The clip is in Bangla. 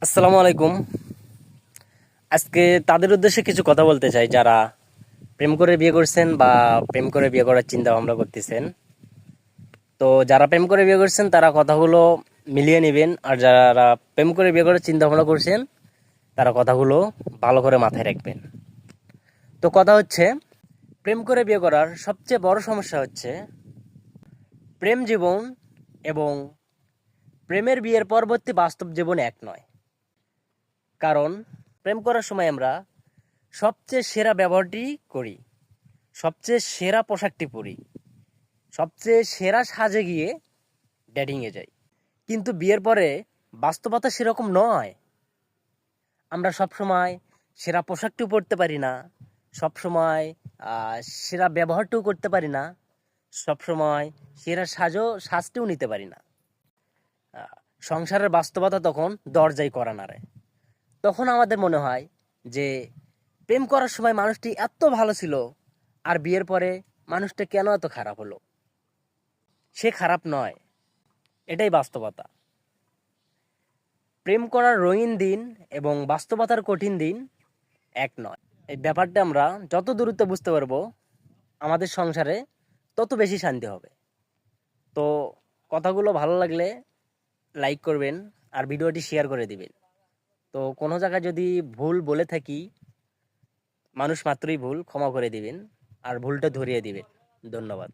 আসসালামু আলাইকুম। আজকে তাদের উদ্দেশ্যে কিছু কথা বলতে চাই যারা প্রেম করে বিয়ে করছেন বা প্রেম করে বিয়ে করার চিন্তা ভাবনা করতেছেন। তো যারা প্রেম করে বিয়ে করছেন তারা কথাগুলো মিলিয়ে নেবেন, আর যারা প্রেম করে বিয়ে করার চিন্তা ভাবনা করছেন তারা কথাগুলো ভালো করে মাথায় রাখবেন। তো কথা হচ্ছে, প্রেম করে বিয়ে করার সবচেয়ে বড় সমস্যা হচ্ছে প্রেম জীবন এবং প্রেমের বিয়ের পরবর্তী বাস্তব জীবন এক নয়। কারণ প্রেম করার সময় আমরা সবচেয়ে সেরা ব্যবহারটি করি, সবচেয়ে সেরা পোশাকটি পরি, সবচেয়ে সেরা সাজে গিয়ে ডেটিংয়ে যাই। কিন্তু বিয়ের পরে বাস্তবতা সেরকম নয়। আমরা সবসময় সেরা পোশাকটিও পরতে পারি না, সবসময় সেরা ব্যবহারটিও করতে পারি না, সবসময় সেরা সাজটিও নিতে পারি না। আহ, সংসারের বাস্তবতা তখন দরজাই করা নাড়ে। তখন আমাদের মনে হয় যে প্রেম করার সময় মানুষটি এত ভালো ছিল, আর বিয়ের পরে মানুষটা কেন এত খারাপ হলো। সে খারাপ নয়, এটাই বাস্তবতা। প্রেম করার রঙিন দিন এবং বাস্তবতার কঠিন দিন এক নয়। এই ব্যাপারটা আমরা যত দ্রুত বুঝতে পারবো আমাদের সংসারে তত বেশি শান্তি হবে। তো কথাগুলো ভালো লাগলে লাইক করবেন আর ভিডিওটি শেয়ার করে দিবেন। তো কোনো জায়গায় যদি ভুল বলে থাকি, মানুষ মাত্রই ভুল, ক্ষমা করে দিবেন আর ভুলটা ধরিয়ে দিবেন। ধন্যবাদ।